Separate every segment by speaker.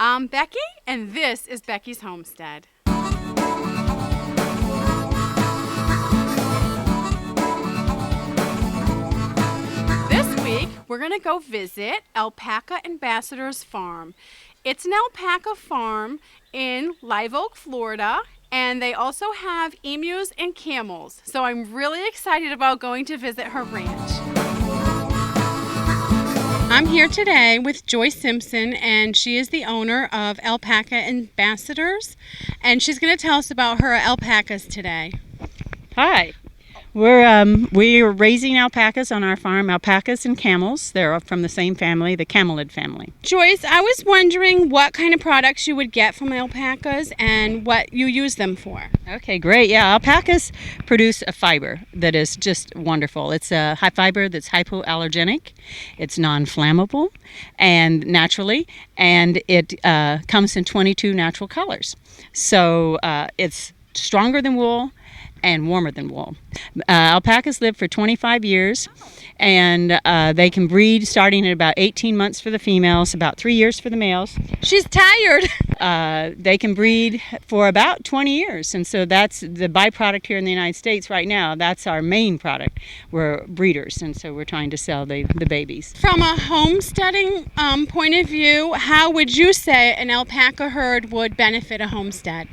Speaker 1: I'm Becky, and this is Becky's Homestead. This week, we're going to go visit Alpaca Ambassador's farm. It's an alpaca farm in Live Oak, Florida, and they also have emus and camels. So I'm really excited about going to visit her ranch. I'm here today with Joyce Simpson, and she is the owner of Alpaca Ambassadors, and she's going to tell us about her alpacas today.
Speaker 2: Hi. We're raising alpacas on our farm, alpacas and camels. They're from the same family, the camelid family.
Speaker 1: Joyce, I was wondering what kind of products you would get from alpacas and what you use them for.
Speaker 2: Okay, great. Yeah, alpacas produce a fiber that is just wonderful. It's a high fiber that's hypoallergenic. It's non-flammable and naturally, and it comes in 22 natural colors. So it's stronger than wool and warmer than wool. Alpacas live for 25 years, and they can breed starting at about 18 months for the females, about 3 years for the males.
Speaker 1: She's tired.
Speaker 2: They can breed for about 20 years, and so that's the byproduct here in the United States right now. That's our main product. We're breeders, and so we're trying to sell the babies.
Speaker 1: From a homesteading point of view, how would you say an alpaca herd would benefit a homestead?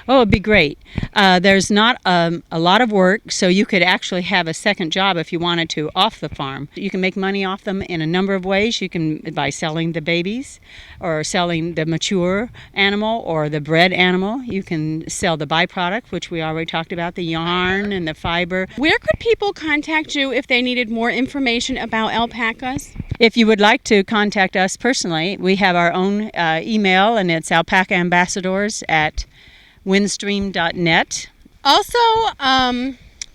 Speaker 2: Oh, it'd be great. There's not a lot of work, so you could actually have a second job if you wanted to off the farm. You can make money off them in a number of ways. You can by selling the babies or selling the mature animal or the bred animal. You can sell the byproduct, which we already talked about, the yarn and the fiber.
Speaker 1: Where could people contact you if they needed more information about alpacas?
Speaker 2: If you would like to contact us personally, we have our own email, and it's alpacaambassadors@windstream.net.
Speaker 1: Also,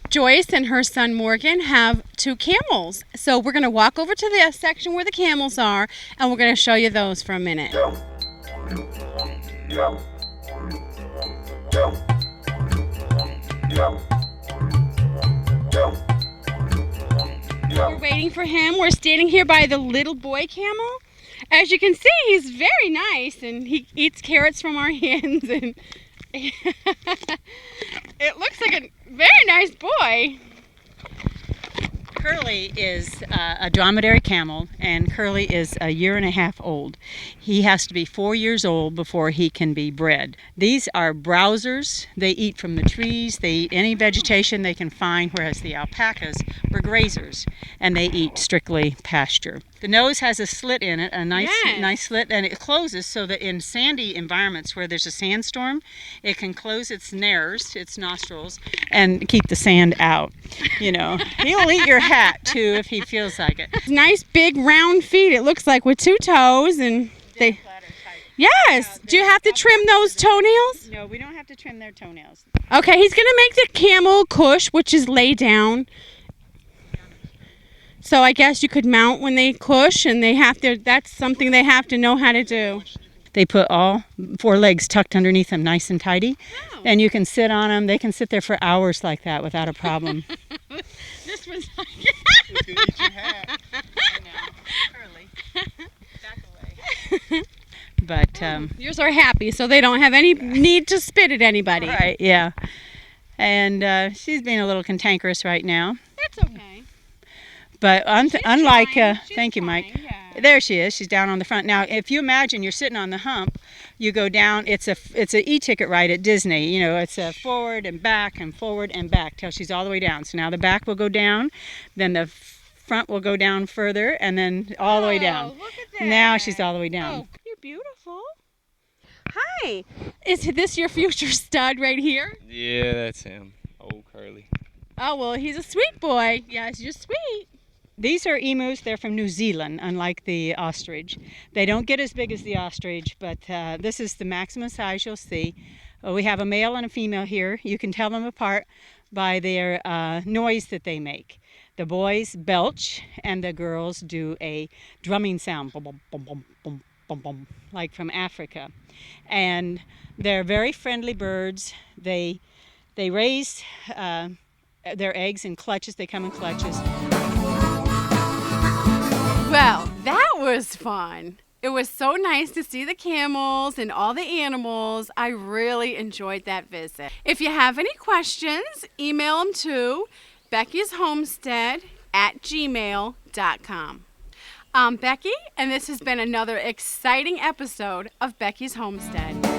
Speaker 1: Joyce and her son Morgan have 2 camels. So we're going to walk over to the section where the camels are, and we're going to show you those for a minute. We're waiting for him. We're standing here by the little boy camel. As you can see, he's very nice, and he eats carrots from our hands, and it looks like a very nice boy.
Speaker 2: Curly is a dromedary camel, and Curly is a year and a half old. He has to be 4 years old before he can be bred. These are browsers. They eat from the trees. They eat any vegetation they can find, whereas the alpacas were grazers, and they eat strictly pasture. The nose has a slit in it, a nice slit, and it closes so that in sandy environments where there's a sandstorm, it can close its nares, its nostrils, and keep the sand out. You know, he'll eat your hat too if he feels like it.
Speaker 1: Nice big round feet, it looks like, with 2 toes, and they. Yes. Do you have to trim those toenails?
Speaker 2: No, we don't have to trim their toenails.
Speaker 1: Okay, he's gonna make the camel cush, which is lay down. So I guess you could mount when they cush, and they have to. That's something they have to know how to do.
Speaker 2: They put all 4 legs tucked underneath them nice and tidy, and you can sit on them. They can sit there for hours like that without a problem.
Speaker 1: This was like...
Speaker 3: You could eat your hat.
Speaker 2: I know. Curly. Back away. But
Speaker 1: yours are happy, so they don't have any need to spit at anybody.
Speaker 2: right, yeah. And she's being a little cantankerous right now.
Speaker 1: That's okay.
Speaker 2: But unlike, thank you, Mike.
Speaker 1: Yeah.
Speaker 2: There she is. She's down on the front. Now, if you imagine you're sitting on the hump, you go down. It's a e-ticket ride at Disney. You know, it's a forward and back till she's all the way down. So now the back will go down, then the front will go down further, and then all the way down.
Speaker 1: Look at that.
Speaker 2: Now she's all the way down.
Speaker 1: Oh, you're beautiful. Hi. Is this your future stud right here?
Speaker 3: Yeah, that's him. Old Curly.
Speaker 1: Oh, well, he's a sweet boy. Yes, you're sweet.
Speaker 2: These are emus. They're from New Zealand, unlike the ostrich. They don't get as big as the ostrich, but this is the maximum size you'll see. We have a male and a female here. You can tell them apart by their noise that they make. The boys belch, and the girls do a drumming sound, bum, bum, bum, bum, bum, bum, bum, like from Africa. And they're very friendly birds. They raise their eggs in clutches. They come in clutches.
Speaker 1: Well, that was fun. It was so nice to see the camels and all the animals. I really enjoyed that visit. If you have any questions, email them to Becky's Homestead at gmail.com. I'm Becky, and this has been another exciting episode of Becky's Homestead.